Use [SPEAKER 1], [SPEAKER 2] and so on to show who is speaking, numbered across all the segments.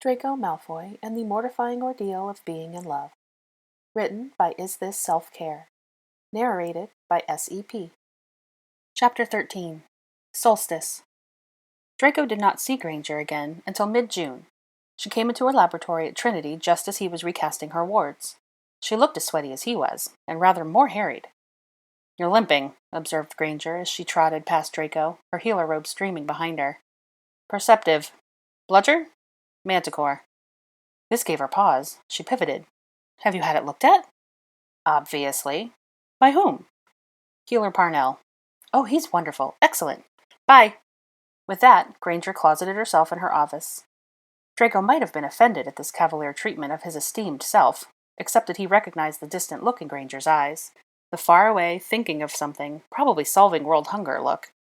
[SPEAKER 1] Draco Malfoy and the Mortifying Ordeal of Being in Love. Written by isthisselfcare. Narrated by S.E.P. Chapter 13. Solstice. Draco did not see Granger again until mid-June. She came into her laboratory at Trinity just as he was recasting her wards. She looked as sweaty as he was, and rather more harried. "You're limping," observed Granger as she trotted past Draco, her healer robe streaming behind her. "Perceptive. Bludger? Manticore." This gave her pause. She pivoted. "Have you had it looked at?" "Obviously." "By whom?" "Healer Parnell." "Oh, he's wonderful. Excellent. Bye." With that, Granger closeted herself in her office. Draco might have been offended at this cavalier treatment of his esteemed self, except that he recognized the distant look in Granger's eyes, the far-away, thinking of something, probably solving world hunger look.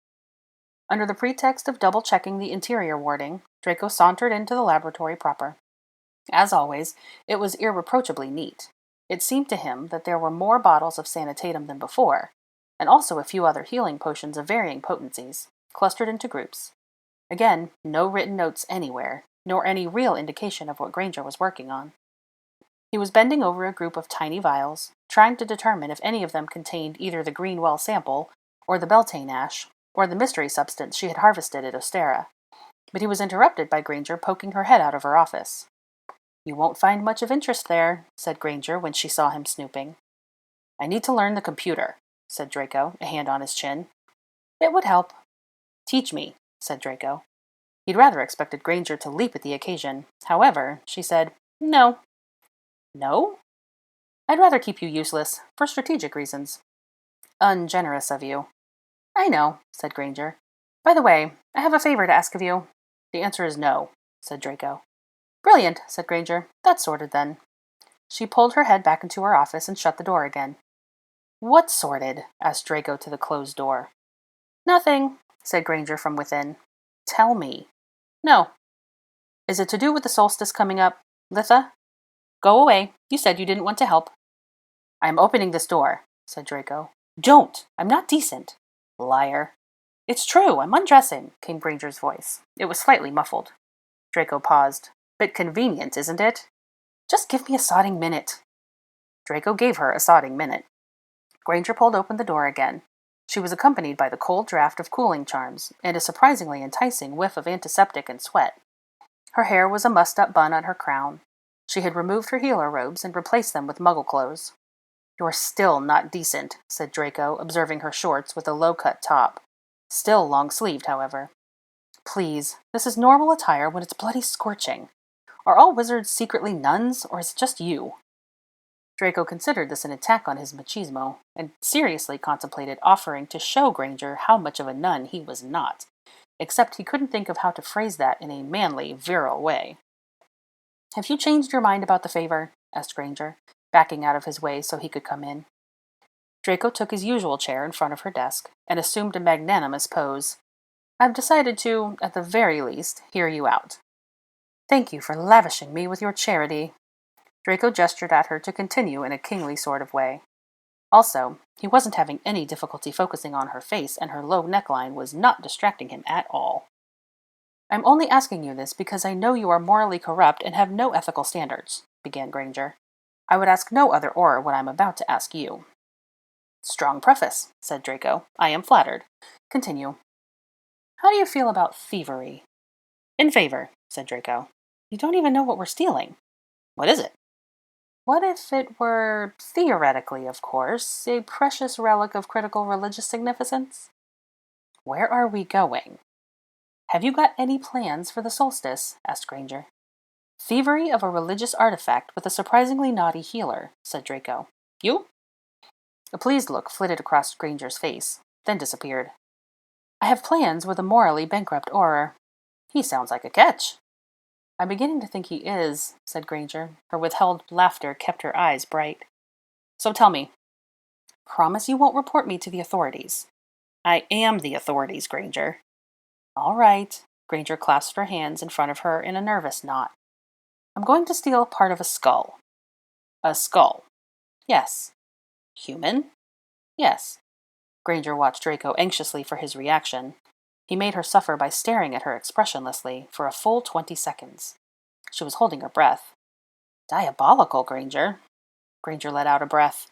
[SPEAKER 1] Under the pretext of double-checking the interior warding, Draco sauntered into the laboratory proper. As always, it was irreproachably neat. It seemed to him that there were more bottles of sanitatum than before, and also a few other healing potions of varying potencies, clustered into groups. Again, no written notes anywhere, nor any real indication of what Granger was working on. He was bending over a group of tiny vials, trying to determine if any of them contained either the Greenwell sample, or the Beltane ash, or the mystery substance she had harvested at Ostera. But he was interrupted by Granger poking her head out of her office. "You won't find much of interest there," said Granger when she saw him snooping. "I need to learn the computer," said Draco, a hand on his chin. "It would help." "Teach me," said Draco. He'd rather expected Granger to leap at the occasion. However, she said, "No." "No?" "I'd rather keep you useless, for strategic reasons." "Ungenerous of you." "I know," said Granger. "By the way, I have a favor to ask of you." "The answer is no," said Draco. "Brilliant," said Granger. "That's sorted, then." She pulled her head back into her office and shut the door again. "What sorted?" asked Draco to the closed door. "Nothing," said Granger from within. "Tell me." "No." "Is it to do with the solstice coming up, Litha?" "Go away. You said you didn't want to help." "I'm opening this door," said Draco. "Don't! I'm not decent." "Liar." "It's true. I'm undressing," came Granger's voice. It was slightly muffled. Draco paused. "Bit convenient, isn't it?" "Just give me a sodding minute." Draco gave her a sodding minute. Granger pulled open the door again. She was accompanied by the cold draft of cooling charms, and a surprisingly enticing whiff of antiseptic and sweat. Her hair was a mussed-up bun on her crown. She had removed her healer robes and replaced them with muggle clothes. "You're still not decent," said Draco, observing her shorts with a low-cut top. Still long-sleeved, however. "Please, this is normal attire when it's bloody scorching. Are all wizards secretly nuns, or is it just you?" Draco considered this an attack on his machismo, and seriously contemplated offering to show Granger how much of a nun he was not, except he couldn't think of how to phrase that in a manly, virile way. "Have you changed your mind about the favor?" asked Granger, backing out of his way so he could come in. Draco took his usual chair in front of her desk, and assumed a magnanimous pose. "I've decided to, at the very least, hear you out." "Thank you for lavishing me with your charity." Draco gestured at her to continue in a kingly sort of way. Also, he wasn't having any difficulty focusing on her face, and her low neckline was not distracting him at all. "I'm only asking you this because I know you are morally corrupt and have no ethical standards," began Granger. "I would ask no other Auror what I'm about to ask you." "Strong preface," said Draco. "I am flattered. Continue." "How do you feel about thievery?" "In favor," said Draco. "You don't even know what we're stealing." "What is it?" "What if it were, theoretically, of course, a precious relic of critical religious significance?" "Where are we going?" "Have you got any plans for the solstice?" asked Granger. "Thievery of a religious artifact with a surprisingly naughty healer," said Draco. "You?" A pleased look flitted across Granger's face, then disappeared. "I have plans with a morally bankrupt Auror." "He sounds like a catch." "I'm beginning to think he is," said Granger. Her withheld laughter kept her eyes bright. "So tell me." "Promise you won't report me to the authorities." "I am the authorities, Granger." "All right." Granger clasped her hands in front of her in a nervous knot. "I'm going to steal part of a skull." "A skull?" "Yes." "Human?" "Yes." Granger watched Draco anxiously for his reaction. He made her suffer by staring at her expressionlessly for a full 20 seconds. She was holding her breath. Diabolical, Granger. Granger let out a breath.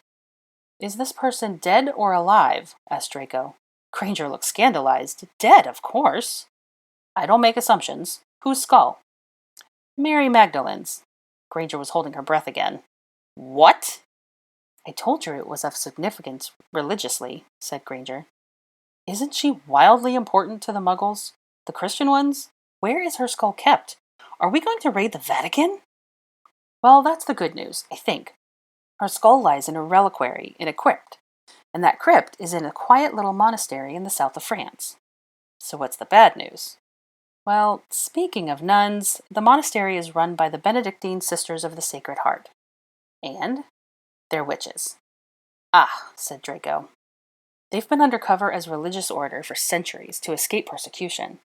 [SPEAKER 1] Is this person dead or alive? Asked Draco. Granger looked scandalized. Dead, of course. I don't make assumptions. Whose skull? Mary Magdalene's. Granger was holding her breath again. What? I told you it was of significance religiously, said Granger. Isn't she wildly important to the Muggles? The Christian ones? Where is her skull kept? Are we going to raid the Vatican? Well, that's the good news, I think. Her skull lies in a reliquary in a crypt, and that crypt is in a quiet little monastery in the south of France. So what's the bad news? Well, speaking of nuns, the monastery is run by the Benedictine Sisters of the Sacred Heart. And they're witches. Ah, said Draco. They've been undercover as a religious order for centuries to escape persecution.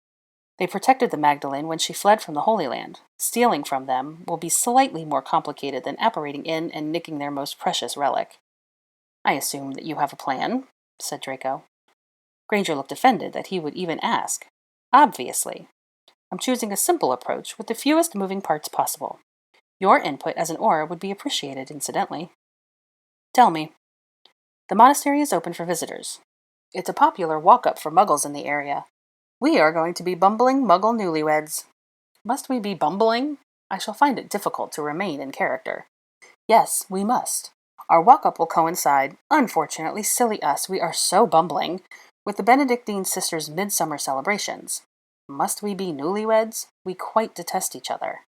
[SPEAKER 1] They protected the Magdalene when she fled from the Holy Land. Stealing from them will be slightly more complicated than apparating in and nicking their most precious relic. I assume that you have a plan, said Draco. Granger looked offended that he would even ask. Obviously. I'm choosing a simple approach with the fewest moving parts possible. Your input as an Auror would be appreciated, incidentally. Tell me. The monastery is open for visitors. It's a popular walk-up for Muggles in the area. We are going to be bumbling Muggle newlyweds. Must we be bumbling? I shall find it difficult to remain in character. Yes, we must. Our walk-up will coincide, unfortunately, silly us, we are so bumbling, with the Benedictine sisters' midsummer celebrations. Must we be newlyweds? We quite detest each other.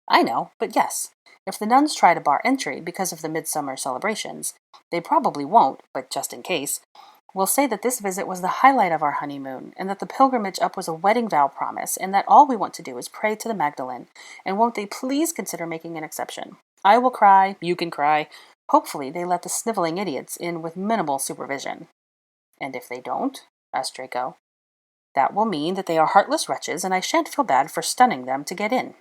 [SPEAKER 1] I know, but yes. If the nuns try to bar entry because of the midsummer celebrations, they probably won't, but just in case, we'll say that this visit was the highlight of our honeymoon, and that the pilgrimage up was a wedding vow promise, and that all we want to do is pray to the Magdalene, and won't they please consider making an exception? I will cry, you can cry. Hopefully they let the sniveling idiots in with minimal supervision. And if they don't? Asked Draco. That will mean that they are heartless wretches, and I shan't feel bad for stunning them to get in.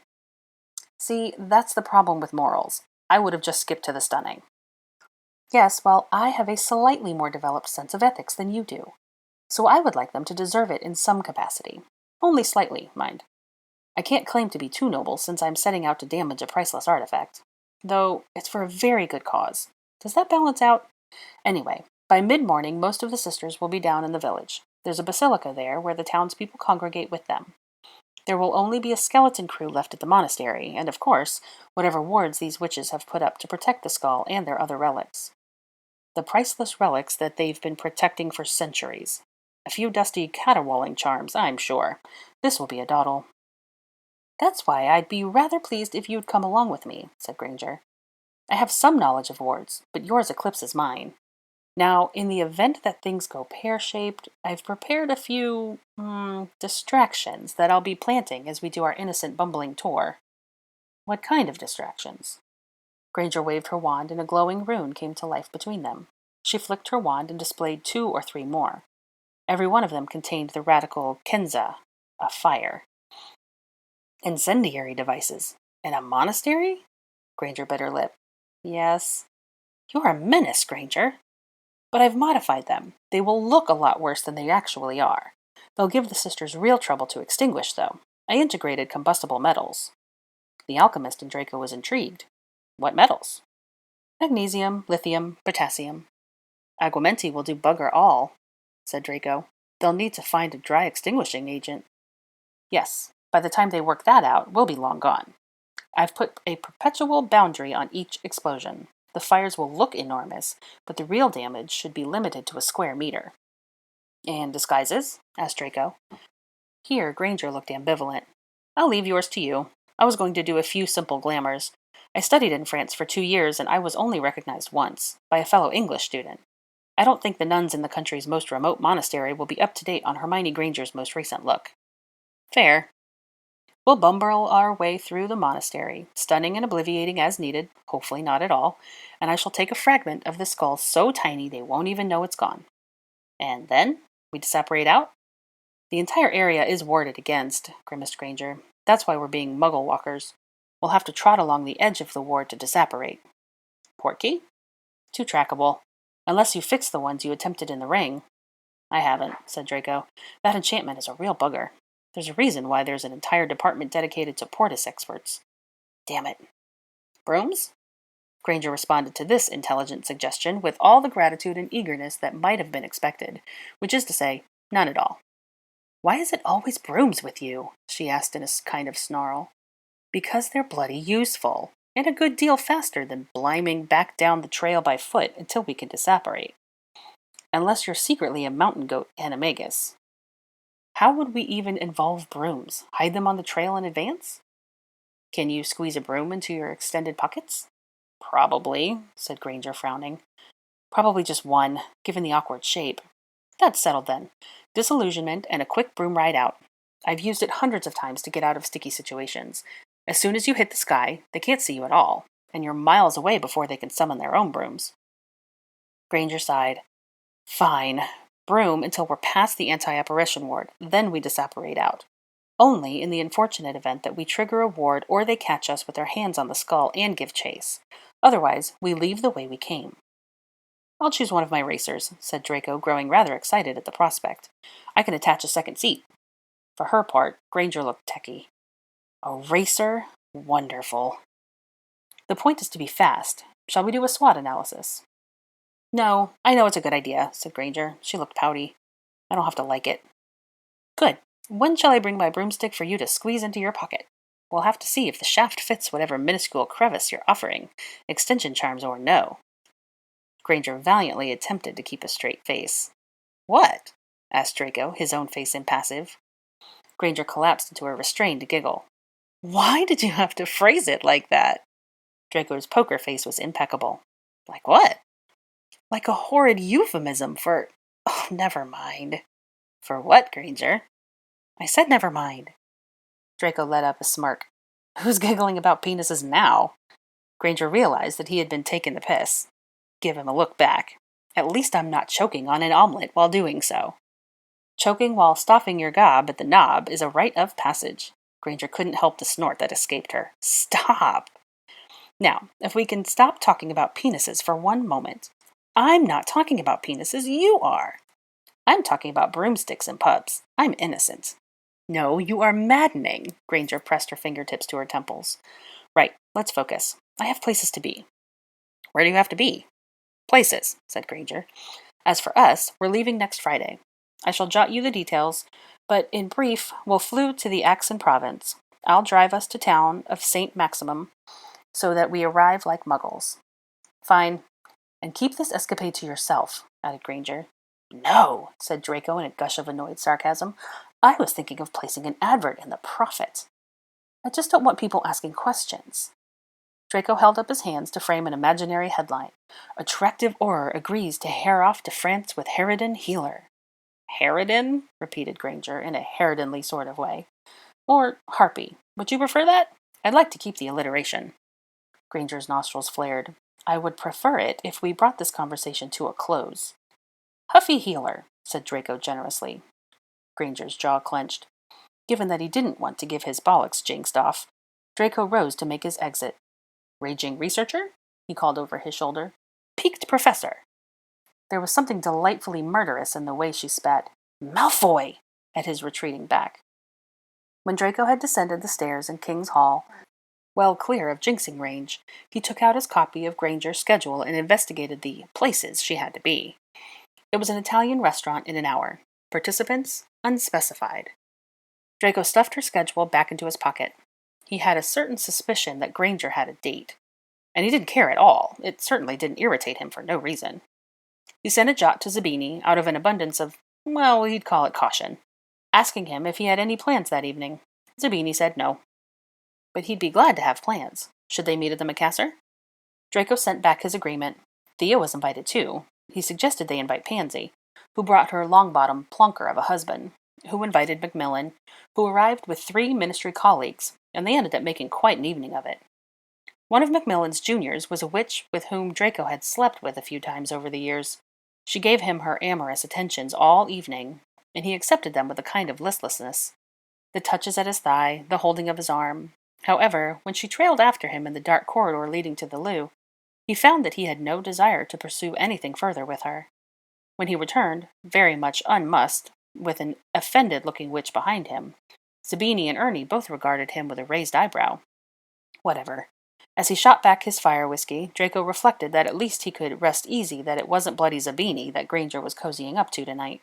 [SPEAKER 1] See, that's the problem with morals. I would have just skipped to the stunning. Yes, well, I have a slightly more developed sense of ethics than you do, so I would like them to deserve it in some capacity. Only slightly, mind. I can't claim to be too noble since I'm setting out to damage a priceless artifact. Though, it's for a very good cause. Does that balance out? Anyway, by mid-morning most of the sisters will be down in the village. There's a basilica there where the townspeople congregate with them. There will only be a skeleton crew left at the monastery, and of course, whatever wards these witches have put up to protect the skull and their other relics. The priceless relics that they've been protecting for centuries. A few dusty caterwauling charms, I'm sure. This will be a dawdle. That's why I'd be rather pleased if you'd come along with me, said Granger. I have some knowledge of wards, but yours eclipses mine. Now, in the event that things go pear-shaped, I've prepared a few, distractions that I'll be planting as we do our innocent bumbling tour. What kind of distractions? Granger waved her wand and a glowing rune came to life between them. She flicked her wand and displayed 2 or 3 more. Every one of them contained the radical Kenza, a fire. Incendiary devices. In a monastery? Granger bit her lip. Yes. You're a menace, Granger. But I've modified them. They will look a lot worse than they actually are. They'll give the sisters real trouble to extinguish, though. I integrated combustible metals. The alchemist in Draco was intrigued. What metals? Magnesium, lithium, potassium. Aguamenti will do bugger all, said Draco. They'll need to find a dry extinguishing agent. Yes, by the time they work that out, we'll be long gone. I've put a perpetual boundary on each explosion. The fires will look enormous, but the real damage should be limited to a square meter. And disguises? Asked Draco. Here, Granger looked ambivalent. I'll leave yours to you. I was going to do a few simple glamours. I studied in France for 2 years, and I was only recognized once, by a fellow English student. I don't think the nuns in the country's most remote monastery will be up to date on Hermione Granger's most recent look. Fair. We'll bumble our way through the monastery, stunning and obliviating as needed, hopefully not at all, and I shall take a fragment of the skull so tiny they won't even know it's gone. And then, we separate out? The entire area is warded against, grimaced Granger. That's why we're being muggle walkers. We'll have to trot along the edge of the ward to disapparate. Portkey? Too trackable. Unless you fix the ones you attempted in the ring. I haven't, said Draco. That enchantment is a real bugger. There's a reason why there's an entire department dedicated to portus experts. Damn it. Brooms? Granger responded to this intelligent suggestion with all the gratitude and eagerness that might have been expected, which is to say, none at all. Why is it always brooms with you? She asked in a kind of snarl. Because they're bloody useful, and a good deal faster than bliming back down the trail by foot until we can disapparate. Unless you're secretly a mountain goat animagus. How would we even involve brooms? Hide them on the trail in advance? Can you squeeze a broom into your extended pockets? Probably, said Granger, frowning. Probably just one, given the awkward shape. That's settled then. Disillusionment and a quick broom ride out. I've used it hundreds of times to get out of sticky situations. As soon as you hit the sky, they can't see you at all, and you're miles away before they can summon their own brooms. Granger sighed. Fine. Broom until we're past the anti-apparition ward, then we disapparate out. Only in the unfortunate event that we trigger a ward or they catch us with their hands on the skull and give chase. Otherwise, we leave the way we came. I'll choose one of my racers, said Draco, growing rather excited at the prospect. I can attach a second seat. For her part, Granger looked techy. A racer? Wonderful. The point is to be fast. Shall we do a SWOT analysis? No, I know it's a good idea, said Granger. She looked pouty. I don't have to like it. Good. When shall I bring my broomstick for you to squeeze into your pocket? We'll have to see if the shaft fits whatever minuscule crevice you're offering, extension charms or no. Granger valiantly attempted to keep a straight face. What? Asked Draco, his own face impassive. Granger collapsed into a restrained giggle. Why did you have to phrase it like that? Draco's poker face was impeccable. Like what? Like a horrid euphemism for... Oh, never mind. For what, Granger? I said never mind. Draco let up a smirk. Who's giggling about penises now? Granger realized that he had been taking the piss. Give him a look back. At least I'm not choking on an omelet while doing so. Choking while stopping your gob at the knob is a rite of passage. Granger couldn't help the snort that escaped her. Stop! Now, if we can stop talking about penises for one moment. I'm not talking about penises, you are. I'm talking about broomsticks and pubs. I'm innocent. No, you are maddening. Granger pressed her fingertips to her temples. Right, let's focus. I have places to be. Where do you have to be? Places, said Granger. As for us, we're leaving next Friday. I shall jot you the details, but in brief, we'll flew to the Axon province. I'll drive us to town of St. Maximum, so that we arrive like muggles. Fine. And keep this escapade to yourself, added Granger. No, said Draco in a gush of annoyed sarcasm. I was thinking of placing an advert in the Prophet. I just don't want people asking questions. Draco held up his hands to frame an imaginary headline. Attractive Auror agrees to hair off to France with Harridan Healer. Harridan? Repeated Granger in a Harridanly sort of way. Or Harpy. Would you prefer that? I'd like to keep the alliteration. Granger's nostrils flared. I would prefer it if we brought this conversation to a close. Huffy Healer, said Draco generously. Granger's jaw clenched. Given that he didn't want to give his bollocks jinxed off, Draco rose to make his exit. Raging researcher? He called over his shoulder. Peaked professor. There was something delightfully murderous in the way she spat Malfoy at his retreating back. When Draco had descended the stairs in King's Hall, well clear of jinxing range, he took out his copy of Granger's schedule and investigated the places she had to be. It was an Italian restaurant in an hour. Participants? Unspecified. Draco stuffed her schedule back into his pocket. He had a certain suspicion that Granger had a date. And he didn't care at all. It certainly didn't irritate him for no reason. He sent a jot to Zabini out of an abundance of, well, he'd call it caution, asking him if he had any plans that evening. Zabini said no. But he'd be glad to have plans. Should they meet at the Macassar? Draco sent back his agreement. Thea was invited too. He suggested they invite Pansy, who brought her long-bottom plunker of a husband, who invited Macmillan, who arrived with 3 ministry colleagues, and they ended up making quite an evening of it. One of Macmillan's juniors was a witch with whom Draco had slept with a few times over the years. She gave him her amorous attentions all evening, and he accepted them with a kind of listlessness. The touches at his thigh, the holding of his arm. However, when she trailed after him in the dark corridor leading to the loo, he found that he had no desire to pursue anything further with her. When he returned, very much unmussed, with an offended-looking witch behind him, Zabini and Ernie both regarded him with a raised eyebrow. Whatever. As he shot back his fire whiskey, Draco reflected that at least he could rest easy that it wasn't Bloody Zabini that Granger was cozying up to tonight.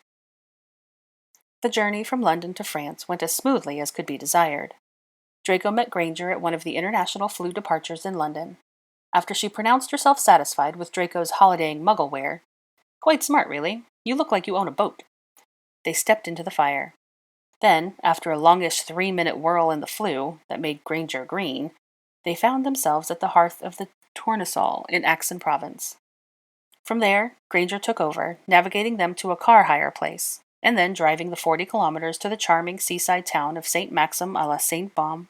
[SPEAKER 1] The journey from London to France went as smoothly as could be desired. Draco met Granger at one of the international flu departures in London. After she pronounced herself satisfied with Draco's holidaying muggle wear, "Quite smart, really. You look like you own a boat." They stepped into the fire. Then, after a longish 3-minute whirl in the flu that made Granger green, they found themselves at the hearth of the Tournesol in Axon Province. From there, Granger took over, navigating them to a car hire place, and then driving the 40 kilometers to the charming seaside town of St. Maxim à la Saint Baume.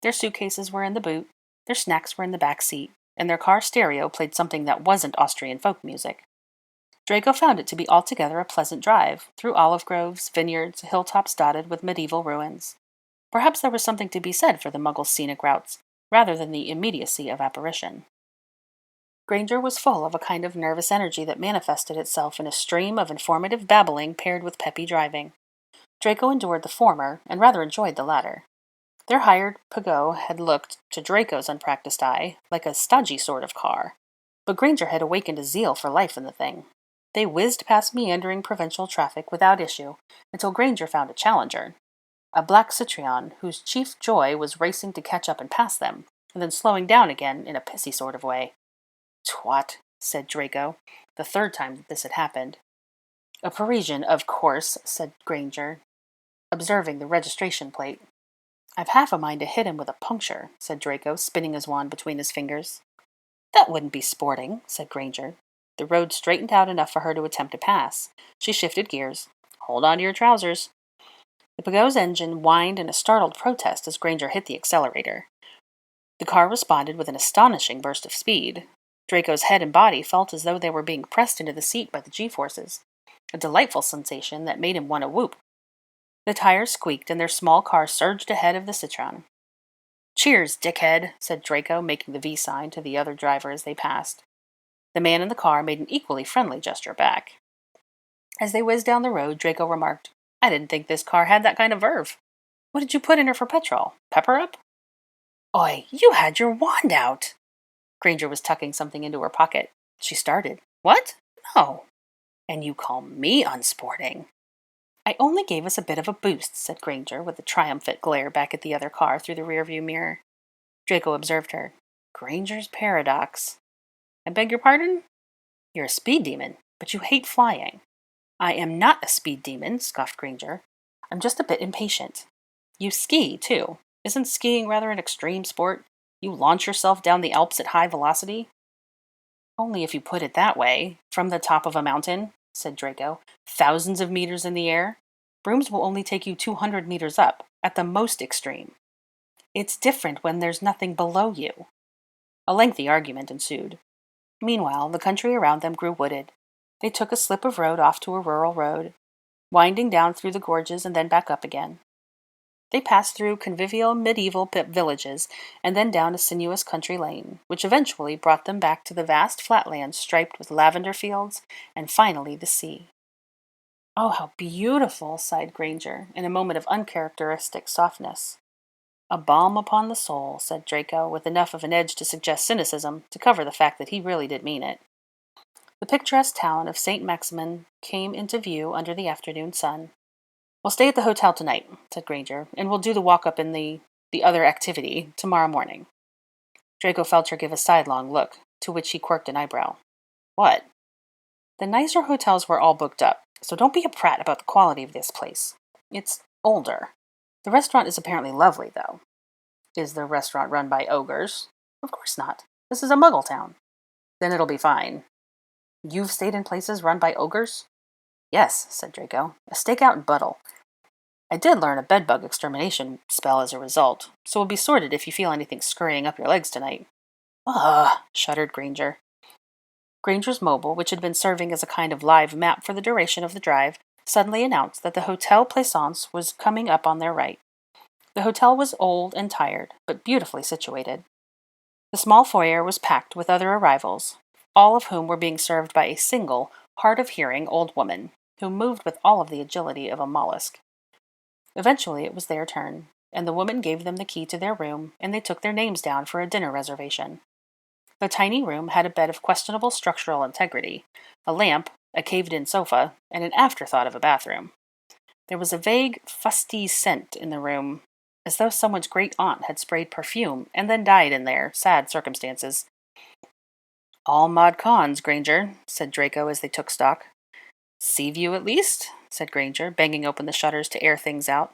[SPEAKER 1] Their suitcases were in the boot, their snacks were in the back seat, and their car stereo played something that wasn't Austrian folk music. Draco found it to be altogether a pleasant drive, through olive groves, vineyards, hilltops dotted with medieval ruins. Perhaps there was something to be said for the Muggles' scenic routes, rather than the immediacy of apparition. Granger was full of a kind of nervous energy that manifested itself in a stream of informative babbling paired with peppy driving. Draco endured the former, and rather enjoyed the latter. Their hired Peugeot had looked, to Draco's unpracticed eye, like a stodgy sort of car, but Granger had awakened a zeal for life in the thing. They whizzed past meandering provincial traffic without issue, until Granger found a challenger, a black Citroën, whose chief joy was racing to catch up and pass them, and then slowing down again in a pissy sort of way. "Twat," said Draco, the third time that this had happened. "A Parisian, of course," said Granger, observing the registration plate. "I've half a mind to hit him with a puncture," said Draco, spinning his wand between his fingers. "That wouldn't be sporting," said Granger. The road straightened out enough for her to attempt to pass. She shifted gears. "Hold on to your trousers." The Peugeot's engine whined in a startled protest as Granger hit the accelerator. The car responded with an astonishing burst of speed. Draco's head and body felt as though they were being pressed into the seat by the G-forces, a delightful sensation that made him want to whoop. The tires squeaked and their small car surged ahead of the Citroën. "Cheers, dickhead," said Draco, making the V sign to the other driver as they passed. The man in the car made an equally friendly gesture back. As they whizzed down the road, Draco remarked, "I didn't think this car had that kind of verve. What did you put in her for petrol? Pepper up?" "Oi, you had your wand out!" Granger was tucking something into her pocket. She started. "What? No." "And you call me unsporting?" "I only gave us a bit of a boost," said Granger, with a triumphant glare back at the other car through the rearview mirror. Draco observed her. Granger's paradox. "I beg your pardon?" "You're a speed demon, but you hate flying." "I am not a speed demon," scoffed Granger. "I'm just a bit impatient." "You ski, too. Isn't skiing rather an extreme sport? You launch yourself down the Alps at high velocity?" "Only if you put it that way, from the top of a mountain," said Draco. "Thousands of meters in the air. Brooms will only take you 200 meters up, at the most extreme. It's different when there's nothing below you." A lengthy argument ensued. Meanwhile, the country around them grew wooded. They took a slip of road off to a rural road, winding down through the gorges and then back up again. They passed through convivial medieval villages and then down a sinuous country lane, which eventually brought them back to the vast flatlands striped with lavender fields and finally the sea. "Oh, how beautiful," sighed Granger, in a moment of uncharacteristic softness. "A balm upon the soul," said Draco, with enough of an edge to suggest cynicism to cover the fact that he really did mean it. The picturesque town of St. Maximin came into view under the afternoon sun. "We'll stay at the hotel tonight," said Granger, "and we'll do the walk-up in the other activity tomorrow morning." Draco felt her give a sidelong look, to which he quirked an eyebrow. "What?" "The nicer hotels were all booked up, so don't be a prat about the quality of this place. It's older. The restaurant is apparently lovely, though." "Is the restaurant run by ogres?" "Of course not. This is a muggle town." "Then it'll be fine." "You've stayed in places run by ogres?" "Yes," said Draco. "A stakeout in Buttle. I did learn a bedbug extermination spell as a result, so we'll be sorted if you feel anything scurrying up your legs tonight." "Ugh," shuddered Granger. Granger's mobile, which had been serving as a kind of live map for the duration of the drive, suddenly announced that the Hotel Plaisance was coming up on their right. The hotel was old and tired, but beautifully situated. The small foyer was packed with other arrivals, all of whom were being served by a single, hard-of-hearing old woman, who moved with all of the agility of a mollusk. Eventually it was their turn. and the woman gave them the key to their room, and they took their names down for a dinner reservation. The tiny room had a bed of questionable structural integrity, a lamp, a caved-in sofa, and an afterthought of a bathroom. There was a vague, fusty scent in the room, as though someone's great-aunt had sprayed perfume and then died in their sad circumstances. "All mod cons, Granger," said Draco as they took stock. "Sea view at least?" said Granger, banging open the shutters to air things out.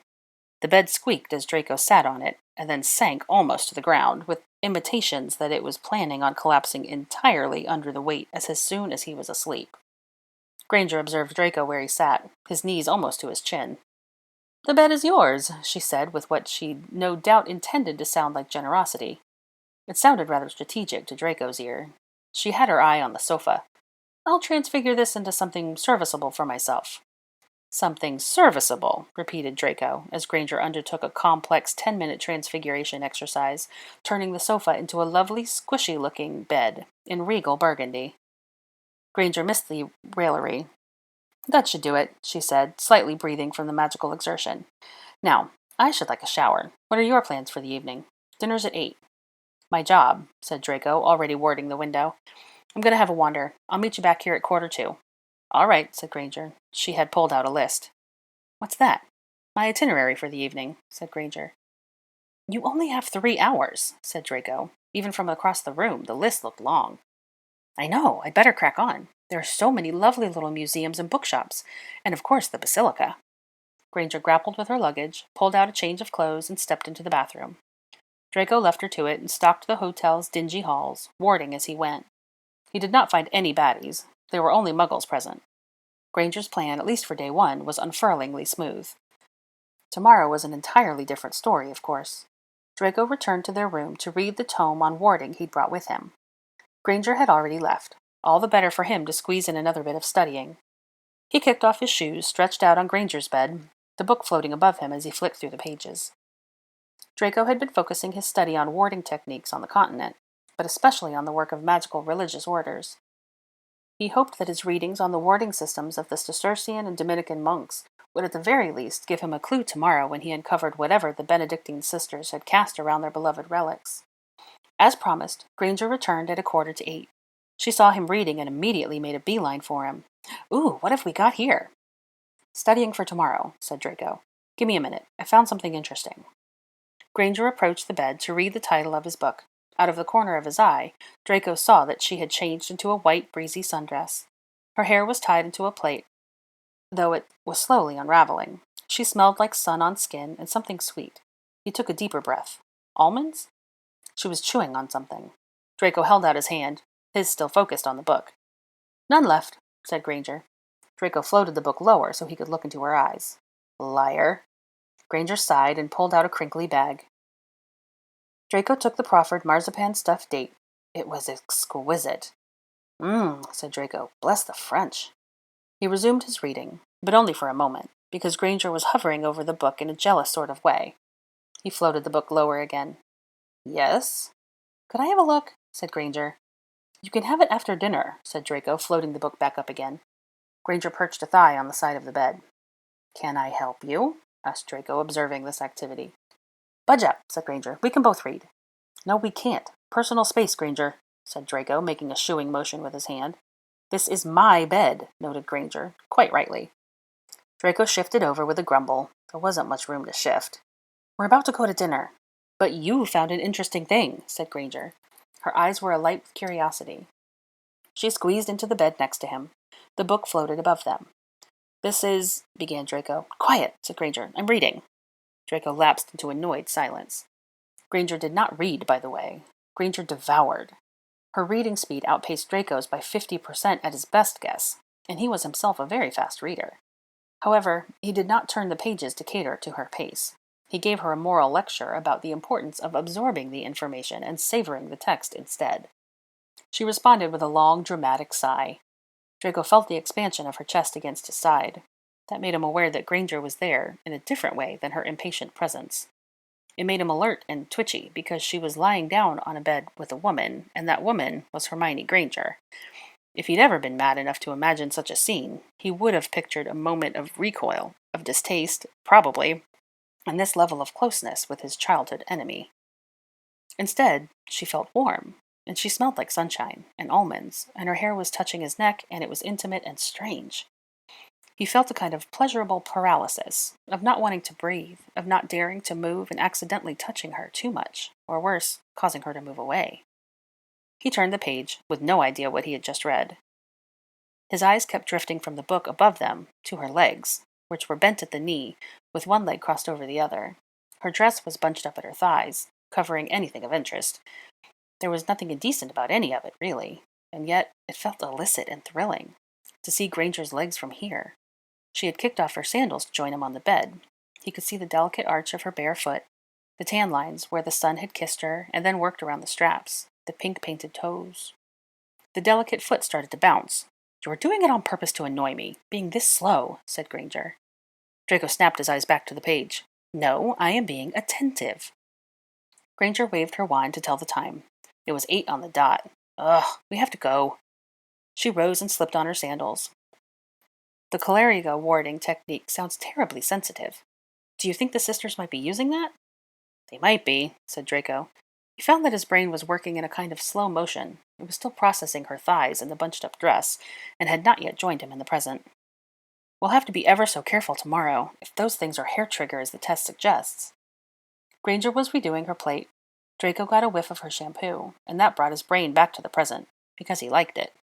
[SPEAKER 1] The bed squeaked as Draco sat on it, and then sank almost to the ground, with intimations that it was planning on collapsing entirely under the weight as soon as he was asleep. Granger observed Draco where he sat, his knees almost to his chin. "The bed is yours," she said, with what she no doubt intended to sound like generosity. It sounded rather strategic to Draco's ear. She had her eye on the sofa. "I'll transfigure this into something serviceable for myself." "Something serviceable," repeated Draco, as Granger undertook a complex 10-minute transfiguration exercise, turning the sofa into a lovely, squishy-looking bed in regal burgundy. Granger missed the raillery. "That should do it," she said, slightly breathing from the magical exertion. "Now, I should like a shower. What are your plans for the evening? Dinner's at 8. "My job," said Draco, already warding the window. "I'm going to have a wander. I'll meet you back here at 1:45. "All right," said Granger. She had pulled out a list. "What's that?" "My itinerary for the evening," said Granger. "You only have 3 hours," said Draco. Even from across the room, the list looked long. "I know. I'd better crack on. There are so many lovely little museums and bookshops, and of course the basilica." Granger grappled with her luggage, pulled out a change of clothes, and stepped into the bathroom. Draco left her to it and stalked the hotel's dingy halls, warding as he went. He did not find any baddies. There were only muggles present. Granger's plan, at least for day 1, was unfurlingly smooth. Tomorrow was an entirely different story, of course. Draco returned to their room to read the tome on warding he'd brought with him. Granger had already left, all the better for him to squeeze in another bit of studying. He kicked off his shoes, stretched out on Granger's bed, the book floating above him as he flicked through the pages. Draco had been focusing his study on warding techniques on the continent, but especially on the work of magical religious orders. He hoped that his readings on the warding systems of the Cistercian and Dominican monks would at the very least give him a clue tomorrow when he uncovered whatever the Benedictine sisters had cast around their beloved relics. As promised, Granger returned at 7:45. She saw him reading and immediately made a beeline for him. "Ooh, what have we got here?" "Studying for tomorrow," said Draco. "Give me a minute. I found something interesting." Granger approached the bed to read the title of his book. Out of the corner of his eye, Draco saw that she had changed into a white, breezy sundress. Her hair was tied into a plait, though it was slowly unraveling. She smelled like sun on skin and something sweet. He took a deeper breath. Almonds? She was chewing on something. Draco held out his hand, his still focused on the book. "None left," said Granger. Draco floated the book lower so he could look into her eyes. "Liar." Granger sighed and pulled out a crinkly bag. Draco took the proffered marzipan-stuffed date. It was exquisite. Said Draco. "Bless the French." He resumed his reading, but only for a moment, because Granger was hovering over the book in a jealous sort of way. He floated the book lower again. "Yes?" "Could I have a look?" said Granger. "You can have it after dinner," said Draco, floating the book back up again. Granger perched a thigh on the side of the bed. "Can I help you?" asked Draco, observing this activity. "Budge up," said Granger. "We can both read." "No, we can't. Personal space, Granger," said Draco, making a shooing motion with his hand. "This is my bed," noted Granger, quite rightly. Draco shifted over with a grumble. There wasn't much room to shift. "We're about to go to dinner." "But you found an interesting thing," said Granger. Her eyes were alight with curiosity. She squeezed into the bed next to him. The book floated above them. "This is—" began Draco. "Quiet," said Granger. "I'm reading." Draco lapsed into annoyed silence. Granger did not read, by the way. Granger devoured. Her reading speed outpaced Draco's by 50% at his best guess, and he was himself a very fast reader. However, he did not turn the pages to cater to her pace. He gave her a moral lecture about the importance of absorbing the information and savoring the text instead. She responded with a long, dramatic sigh. Draco felt the expansion of her chest against his side. That made him aware that Granger was there in a different way than her impatient presence. It made him alert and twitchy because she was lying down on a bed with a woman, and that woman was Hermione Granger. If he'd ever been mad enough to imagine such a scene, he would have pictured a moment of recoil, of distaste, probably, and this level of closeness with his childhood enemy. Instead, she felt warm, and she smelled like sunshine and almonds, and her hair was touching his neck, and it was intimate and strange. He felt a kind of pleasurable paralysis, of not wanting to breathe, of not daring to move and accidentally touching her too much, or worse, causing her to move away. He turned the page, with no idea what he had just read. His eyes kept drifting from the book above them to her legs, which were bent at the knee, with one leg crossed over the other. Her dress was bunched up at her thighs, covering anything of interest. There was nothing indecent about any of it, really, and yet it felt illicit and thrilling, to see Granger's legs from here. She had kicked off her sandals to join him on the bed. He could see the delicate arch of her bare foot, the tan lines where the sun had kissed her and then worked around the straps, the pink-painted toes. The delicate foot started to bounce. "You are doing it on purpose to annoy me, being this slow," said Granger. Draco snapped his eyes back to the page. "No, I am being attentive." Granger waved her wand to tell the time. It was 8 on the dot. "Ugh, we have to go." She rose and slipped on her sandals. The Caleriga warding technique sounds terribly sensitive. Do you think the sisters might be using that? They might be, said Draco. He found that his brain was working in a kind of slow motion. It was still processing her thighs and the bunched-up dress, and had not yet joined him in the present. We'll have to be ever so careful tomorrow, if those things are hair trigger as the test suggests. Granger was redoing her plate. Draco got a whiff of her shampoo, and that brought his brain back to the present, because he liked it.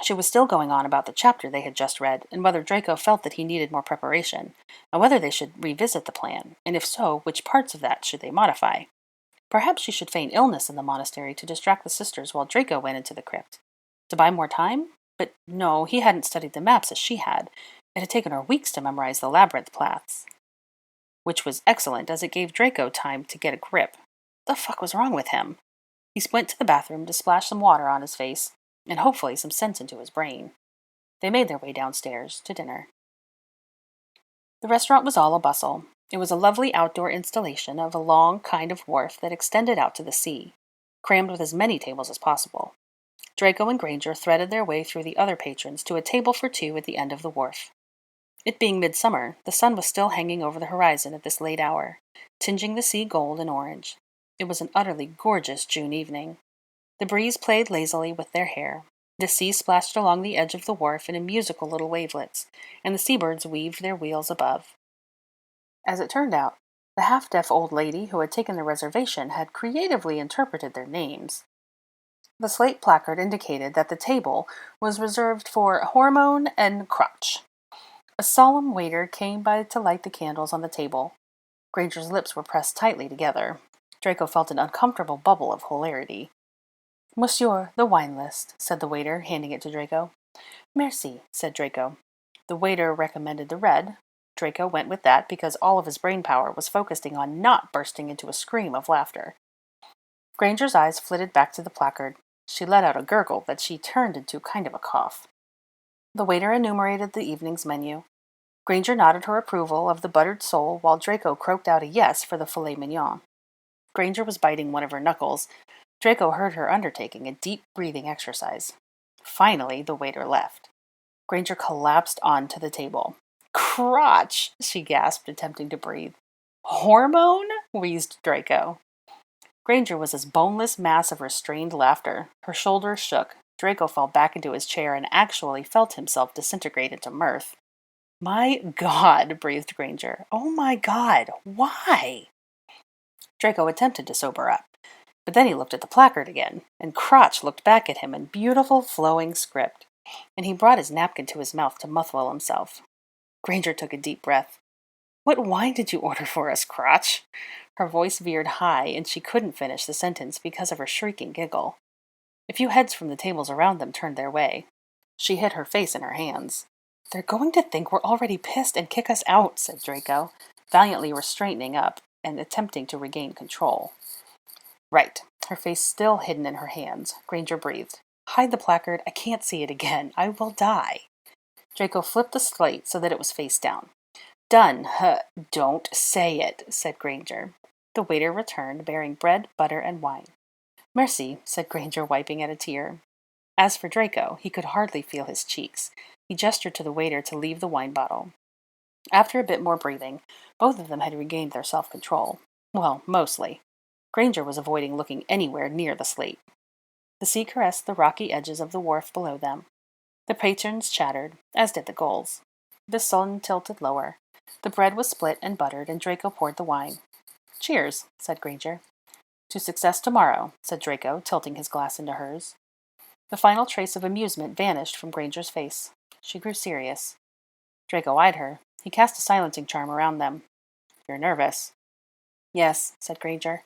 [SPEAKER 1] She was still going on about the chapter they had just read, and whether Draco felt that he needed more preparation, and whether they should revisit the plan, and if so, which parts of that should they modify. Perhaps she should feign illness in the monastery to distract the sisters while Draco went into the crypt. To buy more time? But no, he hadn't studied the maps as she had. It had taken her weeks to memorize the labyrinth paths. Which was excellent, as it gave Draco time to get a grip. What the fuck was wrong with him? He went to the bathroom to splash some water on his face, and hopefully some sense into his brain. They made their way downstairs to dinner. The restaurant was all a bustle. It was a lovely outdoor installation of a long kind of wharf that extended out to the sea, crammed with as many tables as possible. Draco and Granger threaded their way through the other patrons to a table for two at the end of the wharf. It being midsummer, the sun was still hanging over the horizon at this late hour, tinging the sea gold and orange. It was an utterly gorgeous June evening. The breeze played lazily with their hair. The sea splashed along the edge of the wharf in musical little wavelets, and the seabirds weaved their wheels above. As it turned out, the half-deaf old lady who had taken the reservation had creatively interpreted their names. The slate placard indicated that the table was reserved for Hormone and Crotch. A solemn waiter came by to light the candles on the table. Granger's lips were pressed tightly together. Draco felt an uncomfortable bubble of hilarity. "Monsieur, the wine list," said the waiter, handing it to Draco. "Merci," said Draco. The waiter recommended the red. Draco went with that because all of his brain power was focusing on not bursting into a scream of laughter. Granger's eyes flitted back to the placard. She let out a gurgle that she turned into kind of a cough. The waiter enumerated the evening's menu. Granger nodded her approval of the buttered sole while Draco croaked out a yes for the filet mignon. Granger was biting one of her knuckles. Draco heard her undertaking a deep breathing exercise. Finally, the waiter left. Granger collapsed onto the table. "Crotch!" she gasped, attempting to breathe. "Hormone?" wheezed Draco. Granger was this boneless mass of restrained laughter. Her shoulders shook. Draco fell back into his chair and actually felt himself disintegrate into mirth. "My God," breathed Granger. "Oh my God, why?" Draco attempted to sober up, but then he looked at the placard again, and Crotch looked back at him in beautiful flowing script, and he brought his napkin to his mouth to muffle himself. Granger took a deep breath. "What wine did you order for us, Crotch?" Her voice veered high, and she couldn't finish the sentence because of her shrieking giggle. A few heads from the tables around them turned their way. She hid her face in her hands. "They're going to think we're already pissed and kick us out," said Draco, valiantly straightening up and attempting to regain control. "Right." Her face still hidden in her hands, Granger breathed. "Hide the placard. I can't see it again. I will die." Draco flipped the slate so that it was face down. "Done. Don't say it," said Granger. The waiter returned, bearing bread, butter, and wine. "Merci," said Granger, wiping at a tear. As for Draco, he could hardly feel his cheeks. He gestured to the waiter to leave the wine bottle. After a bit more breathing, both of them had regained their self-control. Well, mostly. Granger was avoiding looking anywhere near the slate. The sea caressed the rocky edges of the wharf below them. The patrons chattered, as did the gulls. The sun tilted lower. The bread was split and buttered, and Draco poured the wine. "Cheers," said Granger. "To success tomorrow," said Draco, tilting his glass into hers. The final trace of amusement vanished from Granger's face. She grew serious. Draco eyed her. He cast a silencing charm around them. "You're nervous." "Yes," said Granger.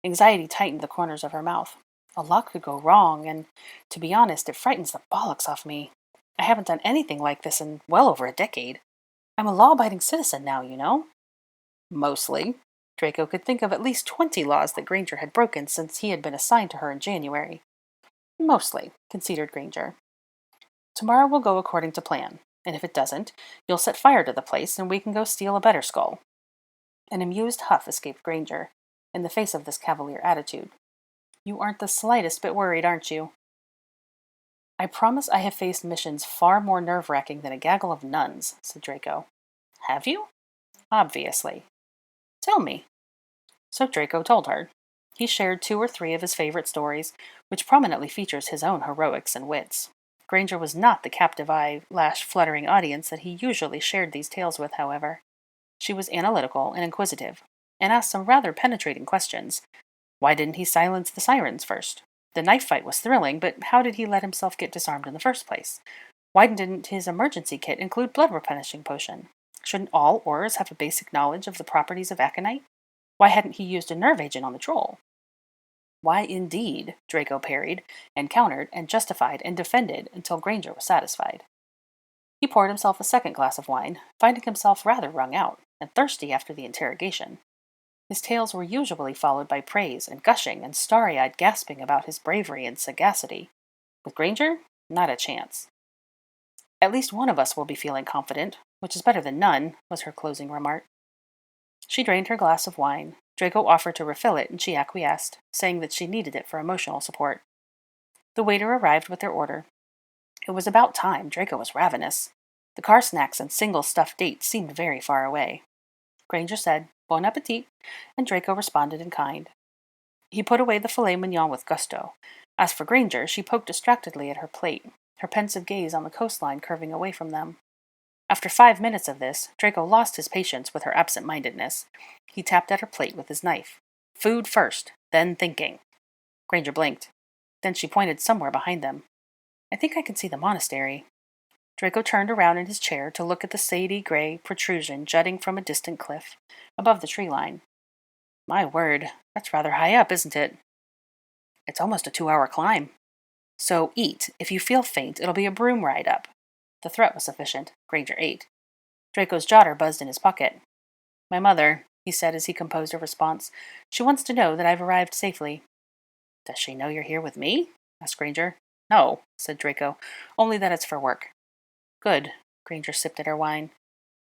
[SPEAKER 1] Anxiety tightened the corners of her mouth. A lot could go wrong, and, to be honest, it frightens the bollocks off me. I haven't done anything like this in well over a decade. I'm a law-abiding citizen now, you know." "Mostly." Draco could think of at least 20 laws that Granger had broken since he had been assigned to her in January. "Mostly," conceded Granger. "Tomorrow will go according to plan, and if it doesn't, you'll set fire to the place and we can go steal a better skull." An amused huff escaped Granger, in the face of this cavalier attitude. "You aren't the slightest bit worried, aren't you?" "I promise I have faced missions far more nerve-wracking than a gaggle of nuns," said Draco. "Have you?" "Obviously." "Tell me." So Draco told her. He shared 2 or 3 of his favorite stories, which prominently features his own heroics and wits. Granger was not the captive eyelash-fluttering audience that he usually shared these tales with, however. She was analytical and inquisitive, and asked some rather penetrating questions. Why didn't he silence the sirens first? The knife fight was thrilling, but how did he let himself get disarmed in the first place? Why didn't his emergency kit include blood replenishing potion? Shouldn't all Aurors have a basic knowledge of the properties of aconite? Why hadn't he used a nerve agent on the troll? Why indeed, Draco parried, and countered, and justified, and defended until Granger was satisfied. He poured himself a second glass of wine, finding himself rather wrung out, and thirsty after the interrogation. His tales were usually followed by praise and gushing and starry-eyed gasping about his bravery and sagacity. With Granger, not a chance. "At least one of us will be feeling confident, which is better than none," was her closing remark. She drained her glass of wine. Draco offered to refill it, and she acquiesced, saying that she needed it for emotional support. The waiter arrived with their order. It was about time. Draco was ravenous. The car snacks and single stuffed dates seemed very far away. Granger said, "Bon appetit," and Draco responded in kind. He put away the filet mignon with gusto. As for Granger, she poked distractedly at her plate, her pensive gaze on the coastline curving away from them. After 5 minutes of this, Draco lost his patience with her absent-mindedness. He tapped at her plate with his knife. "Food first, then thinking." Granger blinked. Then she pointed somewhere behind them. "I think I can see the monastery." Draco turned around in his chair to look at the sadie gray protrusion jutting from a distant cliff, above the tree line. "My word, that's rather high up, isn't it?" "It's almost a 2-hour climb." "So eat. If you feel faint, it'll be a broom ride up." The threat was sufficient. Granger ate. Draco's jotter buzzed in his pocket. "My mother," he said as he composed a response. "She wants to know that I've arrived safely." "Does she know you're here with me?" asked Granger. "No," said Draco. "Only that it's for work." "Good." Granger sipped at her wine.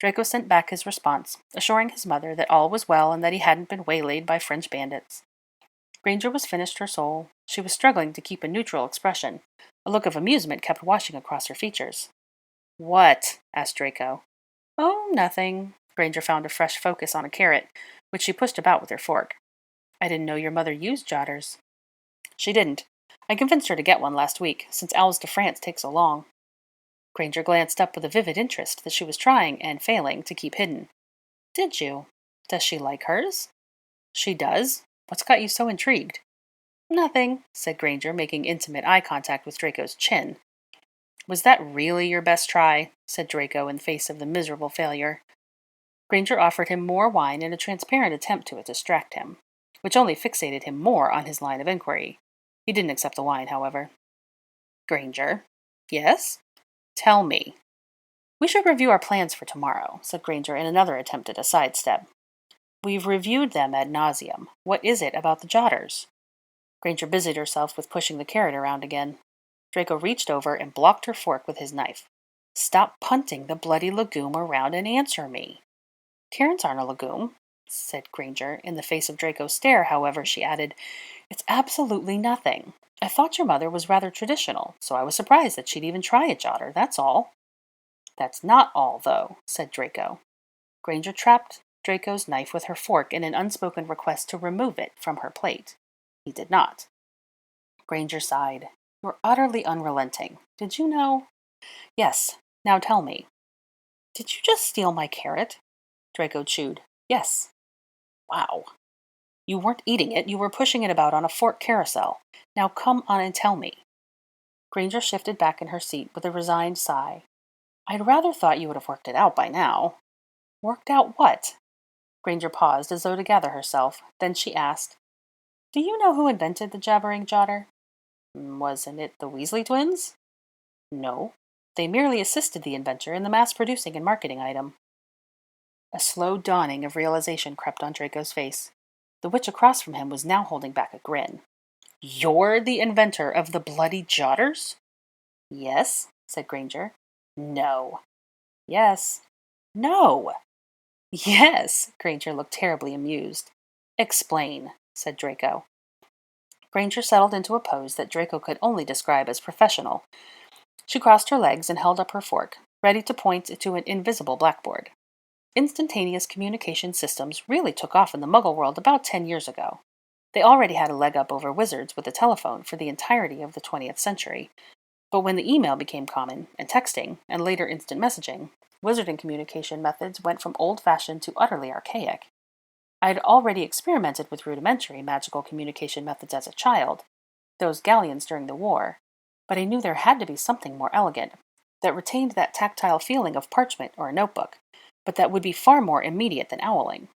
[SPEAKER 1] Draco sent back his response, assuring his mother that all was well and that he hadn't been waylaid by French bandits. Granger was finished her soul. She was struggling to keep a neutral expression. A look of amusement kept washing across her features. "What?" asked Draco. "Oh, nothing." Granger found a fresh focus on a carrot, which she pushed about with her fork. "I didn't know your mother used jotters." "She didn't. I convinced her to get one last week, since Owls de France take so long." Granger glanced up with a vivid interest that she was trying, and failing, to keep hidden. "Did you? Does she like hers?" "She does. What's got you so intrigued?" "Nothing," said Granger, making intimate eye contact with Draco's chin. "Was that really your best try?" said Draco in face of the miserable failure. Granger offered him more wine in a transparent attempt to distract him, which only fixated him more on his line of inquiry. He didn't accept the wine, however. "Granger." "Yes?" "Tell me." "We should review our plans for tomorrow," said Granger in another attempt at a sidestep. "We've reviewed them ad nauseum. What is it about the jotters?" Granger busied herself with pushing the carrot around again. Draco reached over and blocked her fork with his knife. "Stop punting the bloody legume around and answer me." "Carrots aren't a legume," said Granger. In the face of Draco's stare, however, she added, "It's absolutely nothing. I thought your mother was rather traditional, so I was surprised that she'd even try a jotter, that's all." "That's not all, though," said Draco. Granger trapped Draco's knife with her fork in an unspoken request to remove it from her plate. He did not. Granger sighed. You're utterly unrelenting. Did you know? Yes. Now tell me. Did you just steal my carrot? Draco chewed. Yes. Wow. You weren't eating it, you were pushing it about on a fork carousel. Now come on and tell me. Granger shifted back in her seat with a resigned sigh. I'd rather thought you would have worked it out by now. Worked out what? Granger paused as though to gather herself. Then she asked, Do you know who invented the jabbering jotter? Wasn't it the Weasley twins? No. They merely assisted the inventor in the mass-producing and marketing item. A slow dawning of realization crept on Draco's face. The witch across from him was now holding back a grin. You're the inventor of the bloody jotters? Yes, said Granger. No. Yes. No. Yes, Granger looked terribly amused. Explain, said Draco. Granger settled into a pose that Draco could only describe as professional. She crossed her legs and held up her fork, ready to point to an invisible blackboard. Instantaneous communication systems really took off in the Muggle world about 10 years ago. They already had a leg up over wizards with the telephone for the entirety of the 20th century. But when the email became common, and texting, and later instant messaging, wizarding communication methods went from old-fashioned to utterly archaic. I had already experimented with rudimentary magical communication methods as a child, those galleons during the war, but I knew there had to be something more elegant, that retained that tactile feeling of parchment or a notebook, but that would be far more immediate than owling.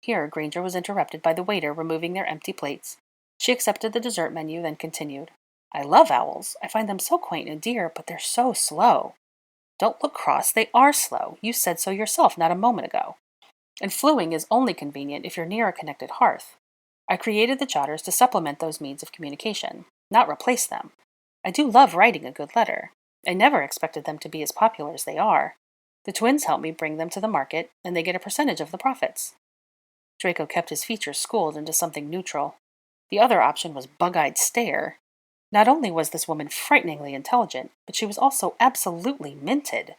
[SPEAKER 1] Here, Granger was interrupted by the waiter removing their empty plates. She accepted the dessert menu, then continued. I love owls. I find them so quaint and dear, but they're so slow. Don't look cross. They are slow. You said so yourself not a moment ago. And fluing is only convenient if you're near a connected hearth. I created the jotters to supplement those means of communication, not replace them. I do love writing a good letter. I never expected them to be as popular as they are. The twins help me bring them to the market, and they get a percentage of the profits. Draco kept his features schooled into something neutral. The other option was bug-eyed stare. Not only was this woman frighteningly intelligent, but she was also absolutely minted.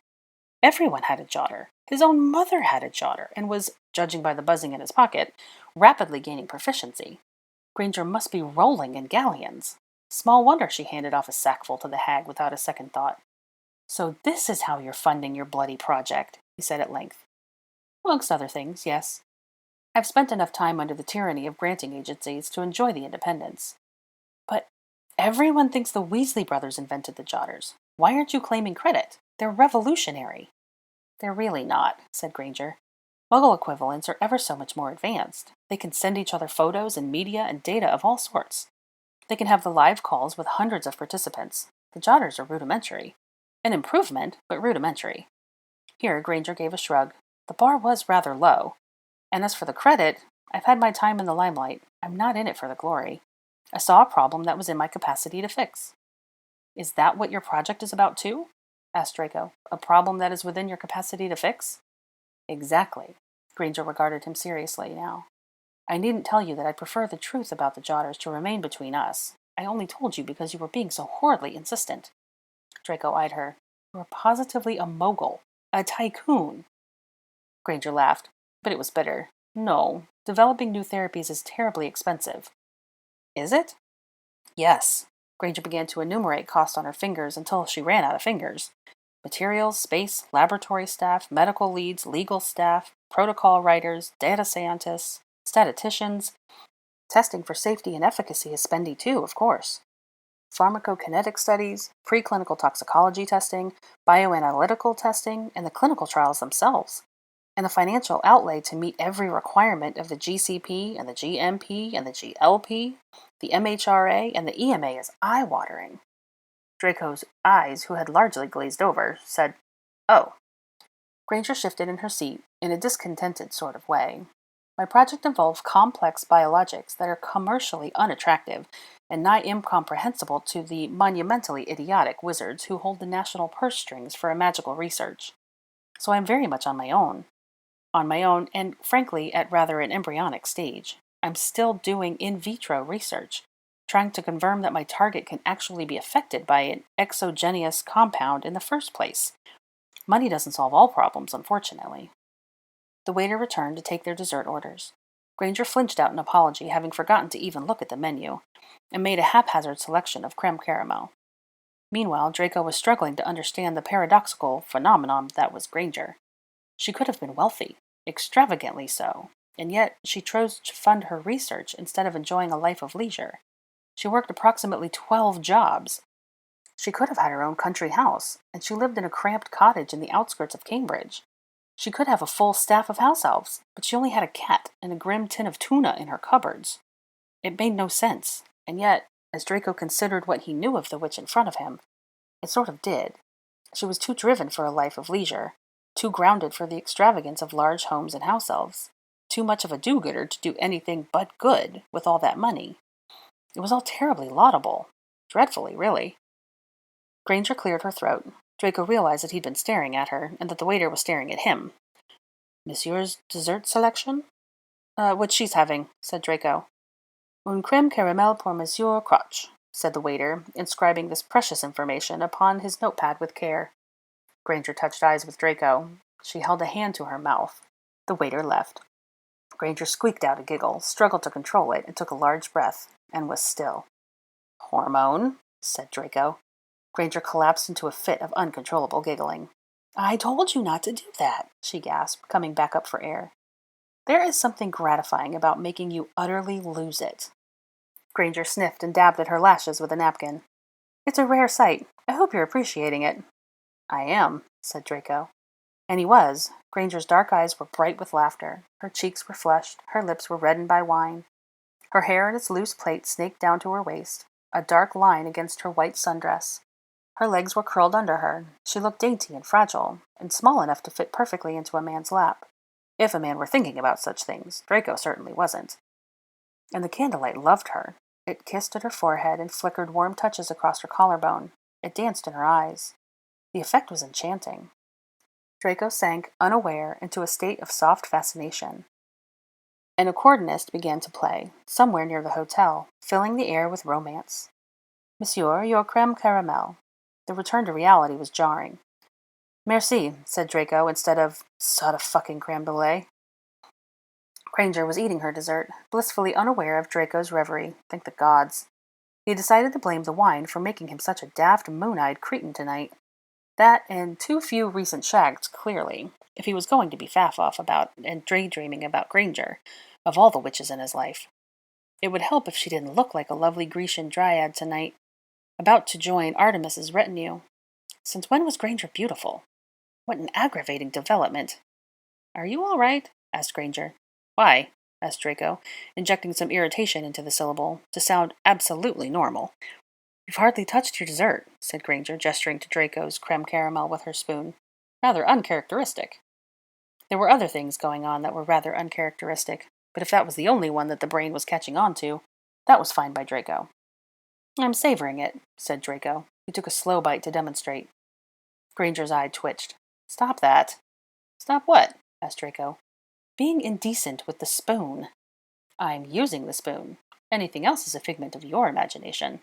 [SPEAKER 1] Everyone had a jotter. His own mother had a jotter, and was, judging by the buzzing in his pocket, rapidly gaining proficiency. Granger must be rolling in galleons. Small wonder she handed off a sackful to the hag without a second thought. So this is how you're funding your bloody project, he said at length. Amongst other things, yes. I've spent enough time under the tyranny of granting agencies to enjoy the independence. But everyone thinks the Weasley brothers invented the jotters. Why aren't you claiming credit? They're revolutionary. They're really not, said Granger. Muggle equivalents are ever so much more advanced. They can send each other photos and media and data of all sorts. They can have the live calls with hundreds of participants. The jotters are rudimentary. An improvement, but rudimentary. Here, Granger gave a shrug. The bar was rather low. And as for the credit, I've had my time in the limelight. I'm not in it for the glory. I saw a problem that was in my capacity to fix. Is that what your project is about too? Asked Draco. A problem that is within your capacity to fix? Exactly. Granger regarded him seriously now. I needn't tell you that I prefer the truth about the jotters to remain between us. I only told you because you were being so horridly insistent. Draco eyed her. You were positively a mogul. A tycoon. Granger laughed, but it was bitter. No, developing new therapies is terribly expensive. Is it? Yes. Granger began to enumerate costs on her fingers until she ran out of fingers. Materials, space, laboratory staff, medical leads, legal staff, protocol writers, data scientists, statisticians. Testing for safety and efficacy is spendy too, of course. Pharmacokinetic studies, preclinical toxicology testing, bioanalytical testing, and the clinical trials themselves. And the financial outlay to meet every requirement of the GCP and the GMP and the GLP, the MHRA and the EMA is eye-watering. Draco's eyes, who had largely glazed over, said, Oh. Granger shifted in her seat in a discontented sort of way. My project involves complex biologics that are commercially unattractive and nigh incomprehensible to the monumentally idiotic wizards who hold the national purse strings for a magical research. So I'm very much on my own. And frankly, at rather an embryonic stage. I'm still doing in vitro research, trying to confirm that my target can actually be affected by an exogenous compound in the first place. Money doesn't solve all problems, unfortunately. The waiter returned to take their dessert orders. Granger flinched out an apology, having forgotten to even look at the menu, and made a haphazard selection of creme caramel. Meanwhile, Draco was struggling to understand the paradoxical phenomenon that was Granger. She could have been wealthy, extravagantly so, and yet she chose to fund her research instead of enjoying a life of leisure. She worked approximately 12 jobs. She could have had her own country house, and she lived in a cramped cottage in the outskirts of Cambridge. She could have a full staff of house elves, but she only had a cat and a grim tin of tuna in her cupboards. It made no sense, and yet, as Draco considered what he knew of the witch in front of him, it sort of did. She was too driven for a life of leisure, too grounded for the extravagance of large homes and house elves, too much of a do-gooder to do anything but good with all that money. It was all terribly laudable. Dreadfully, really. Granger cleared her throat. Draco realized that he'd been staring at her, and that the waiter was staring at him. "Monsieur's dessert selection?" What she's having," said Draco. "Un crème caramel pour Monsieur Crotch," said the waiter, inscribing this precious information upon his notepad with care. Granger touched eyes with Draco. She held a hand to her mouth. The waiter left. Granger squeaked out a giggle, struggled to control it, and took a large breath, and was still. "Hormone," said Draco. Granger collapsed into a fit of uncontrollable giggling. "I told you not to do that," she gasped, coming back up for air. "There is something gratifying about making you utterly lose it." Granger sniffed and dabbed at her lashes with a napkin. "It's a rare sight. I hope you're appreciating it." "I am," said Draco. And he was. Granger's dark eyes were bright with laughter. Her cheeks were flushed. Her lips were reddened by wine. Her hair in its loose plait snaked down to her waist, a dark line against her white sundress. Her legs were curled under her. She looked dainty and fragile, and small enough to fit perfectly into a man's lap. If a man were thinking about such things, Draco certainly wasn't. And the candlelight loved her. It kissed at her forehead and flickered warm touches across her collarbone. It danced in her eyes. The effect was enchanting. Draco sank, unaware, into a state of soft fascination. An accordionist began to play, somewhere near the hotel, filling the air with romance. "Monsieur, your crème caramel." The return to reality was jarring. "Merci," said Draco, instead of "sod of fucking crème brûlée." Granger was eating her dessert, blissfully unaware of Draco's reverie, thank the gods. He decided to blame the wine for making him such a daft, moon-eyed cretin tonight. That and too few recent shags, clearly, if he was going to be faff-off about and daydreaming about Granger, of all the witches in his life. It would help if she didn't look like a lovely Grecian dryad tonight, about to join Artemis's retinue. Since when was Granger beautiful? What an aggravating development. "Are you all right?" asked Granger. "Why?" asked Draco, injecting some irritation into the syllable, to sound absolutely normal. "You've hardly touched your dessert," said Granger, gesturing to Draco's creme caramel with her spoon. "Rather uncharacteristic." There were other things going on that were rather uncharacteristic, but if that was the only one that the brain was catching on to, that was fine by Draco. "I'm savoring it," said Draco. He took a slow bite to demonstrate. Granger's eye twitched. "Stop that." "Stop what?" asked Draco. "Being indecent with the spoon." "I'm using the spoon. Anything else is a figment of your imagination."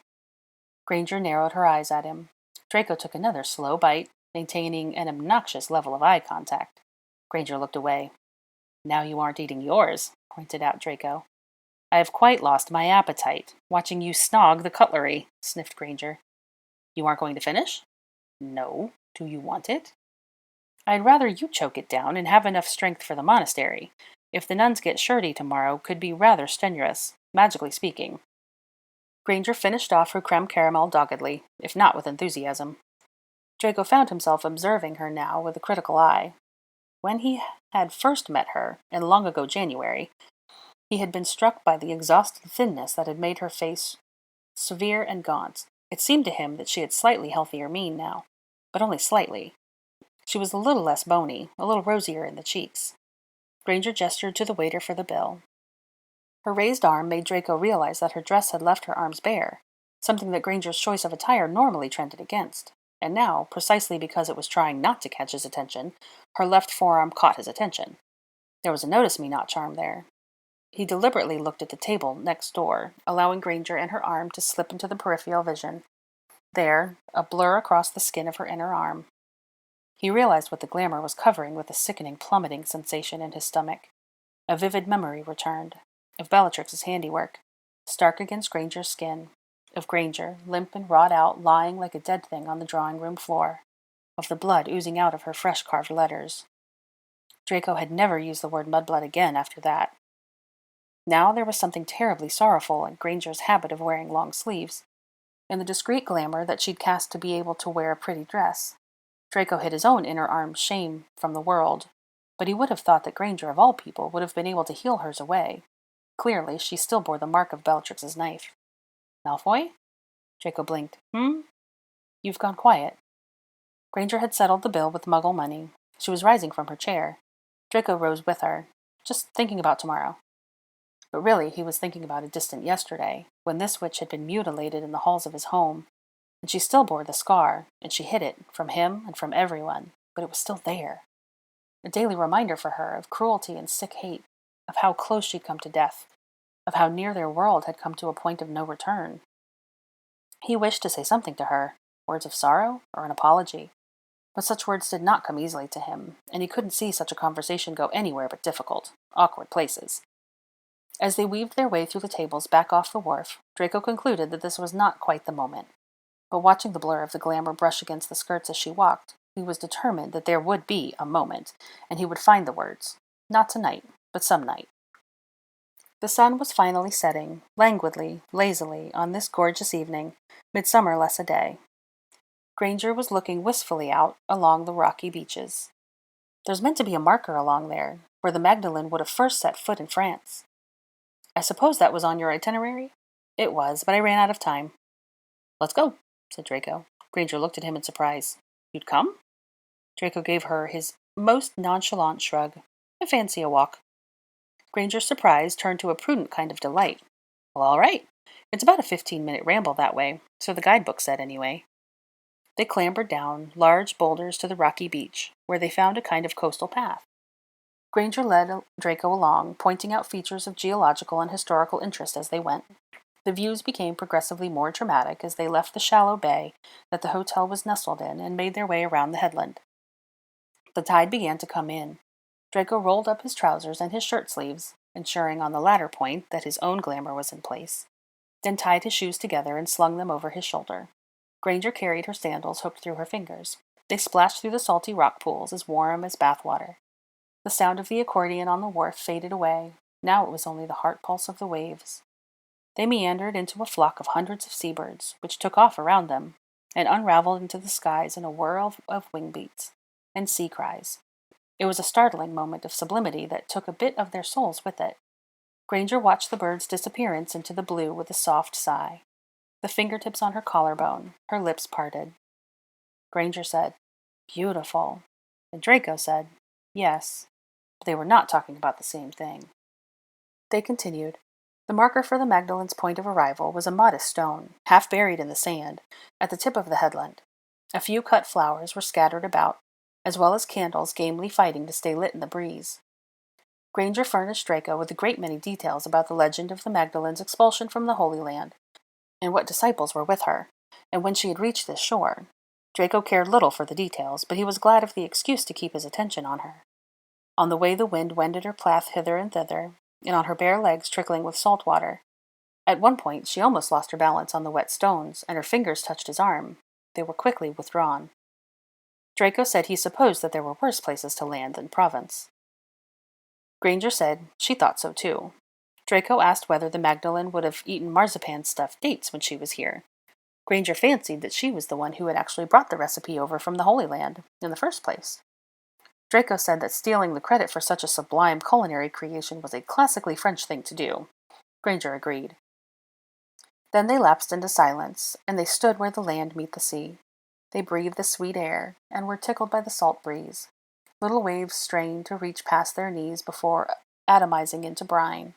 [SPEAKER 1] Granger narrowed her eyes at him. Draco took another slow bite, maintaining an obnoxious level of eye contact. Granger looked away. "Now you aren't eating yours," pointed out Draco. "I have quite lost my appetite, watching you snog the cutlery," sniffed Granger. "You aren't going to finish?" "No. Do you want it?" "I'd rather you choke it down and have enough strength for the monastery. If the nuns get shirty tomorrow, could be rather strenuous, magically speaking." Granger finished off her creme caramel doggedly, if not with enthusiasm. Draco found himself observing her now with a critical eye. When he had first met her, in long ago January, he had been struck by the exhausted thinness that had made her face severe and gaunt. It seemed to him that she had slightly healthier mien now, but only slightly. She was a little less bony, a little rosier in the cheeks. Granger gestured to the waiter for the bill. Her raised arm made Draco realize that her dress had left her arms bare, something that Granger's choice of attire normally trended against. And now, precisely because it was trying not to catch his attention, her left forearm caught his attention. There was a notice-me-not charm there. He deliberately looked at the table next door, allowing Granger and her arm to slip into the peripheral vision. There, a blur across the skin of her inner arm. He realized what the glamour was covering with a sickening plummeting sensation in his stomach. A vivid memory returned, of Bellatrix's handiwork, stark against Granger's skin, of Granger, limp and wrought out, lying like a dead thing on the drawing-room floor, of the blood oozing out of her fresh-carved letters. Draco had never used the word mudblood again after that. Now there was something terribly sorrowful in Granger's habit of wearing long sleeves, in the discreet glamour that she'd cast to be able to wear a pretty dress. Draco hid his own inner arm's shame from the world, but he would have thought that Granger, of all people, would have been able to heal hers away. Clearly, she still bore the mark of Bellatrix's knife. Malfoy? Draco blinked. You've gone quiet. Granger had settled the bill with Muggle money. She was rising from her chair. Draco rose with her. Just thinking about tomorrow. But really, he was thinking about a distant yesterday, when this witch had been mutilated in the halls of his home. And she still bore the scar, and she hid it, from him and from everyone, but it was still there. A daily reminder for her of cruelty and sick hate, of how close she'd come to death, of how near their world had come to a point of no return. He wished to say something to her, words of sorrow or an apology, but such words did not come easily to him, and he couldn't see such a conversation go anywhere but difficult, awkward places. As they weaved their way through the tables back off the wharf, Draco concluded that this was not quite the moment. But watching the blur of the glamour brush against the skirts as she walked, he was determined that there would be a moment, and he would find the words. Not tonight, but some night. The sun was finally setting, languidly, lazily, on this gorgeous evening, midsummer less a day. Granger was looking wistfully out along the rocky beaches. There's meant to be a marker along there, where the Magdalene would have first set foot in France. I suppose that was on your itinerary? It was, but I ran out of time. Let's go, said Draco. Granger looked at him in surprise. You'd come? Draco gave her his most nonchalant shrug. I fancy a walk. Granger's surprise turned to a prudent kind of delight. Well, all right. It's about a 15-minute ramble that way, so the guidebook said anyway. They clambered down large boulders to the rocky beach, where they found a kind of coastal path. Granger led Draco along, pointing out features of geological and historical interest as they went. The views became progressively more dramatic as they left the shallow bay that the hotel was nestled in and made their way around the headland. The tide began to come in. Draco rolled up his trousers and his shirt sleeves, ensuring on the latter point that his own glamour was in place, then tied his shoes together and slung them over his shoulder. Granger carried her sandals hooked through her fingers. They splashed through the salty rock pools as warm as bath water. The sound of the accordion on the wharf faded away. Now it was only the heart pulse of the waves. They meandered into a flock of hundreds of seabirds, which took off around them, and unraveled into the skies in a whirl of wing beats and sea cries. It was a startling moment of sublimity that took a bit of their souls with it. Granger watched the bird's disappearance into the blue with a soft sigh. The fingertips on her collarbone, her lips parted. Granger said, Beautiful. And Draco said, Yes. But they were not talking about the same thing. They continued. The marker for the Magdalene's point of arrival was a modest stone, half buried in the sand, at the tip of the headland. A few cut flowers were scattered about, as well as candles gamely fighting to stay lit in the breeze. Granger furnished Draco with a great many details about the legend of the Magdalene's expulsion from the Holy Land, and what disciples were with her, and when she had reached this shore. Draco cared little for the details, but he was glad of the excuse to keep his attention on her. On the way the wind wended her path hither and thither, and on her bare legs trickling with salt water. At one point she almost lost her balance on the wet stones, and her fingers touched his arm. They were quickly withdrawn. Draco said he supposed that there were worse places to land than Provence. Granger said she thought so too. Draco asked whether the Magdalene would have eaten marzipan-stuffed dates when she was here. Granger fancied that she was the one who had actually brought the recipe over from the Holy Land in the first place. Draco said that stealing the credit for such a sublime culinary creation was a classically French thing to do. Granger agreed. Then they lapsed into silence, and they stood where the land meet the sea. They breathed the sweet air, and were tickled by the salt breeze. Little waves strained to reach past their knees before atomizing into brine.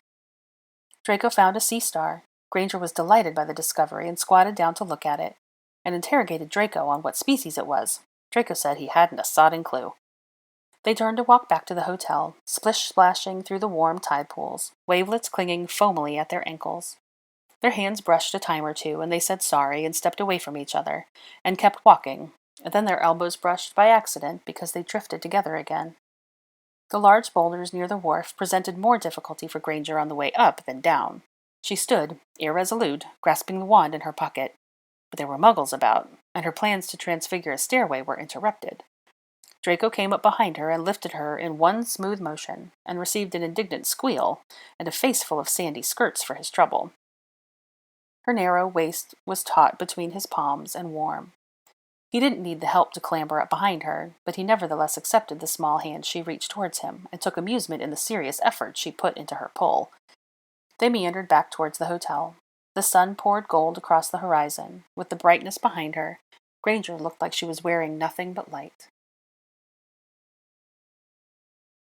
[SPEAKER 1] Draco found a sea star. Granger was delighted by the discovery and squatted down to look at it, and interrogated Draco on what species it was. Draco said he hadn't a sodding clue. They turned to walk back to the hotel, splish-splashing through the warm tide pools, wavelets clinging foamily at their ankles. Their hands brushed a time or two, and they said sorry and stepped away from each other, and kept walking, and then their elbows brushed by accident because they drifted together again. The large boulders near the wharf presented more difficulty for Granger on the way up than down. She stood, irresolute, grasping the wand in her pocket. But there were muggles about, and her plans to transfigure a stairway were interrupted. Draco came up behind her and lifted her in one smooth motion, and received an indignant squeal, and a face full of sandy skirts for his trouble. Her narrow waist was taut between his palms and warm. He didn't need the help to clamber up behind her, but he nevertheless accepted the small hand she reached towards him, and took amusement in the serious effort she put into her pull. They meandered back towards the hotel. The sun poured gold across the horizon. With the brightness behind her, Granger looked like she was wearing nothing but light.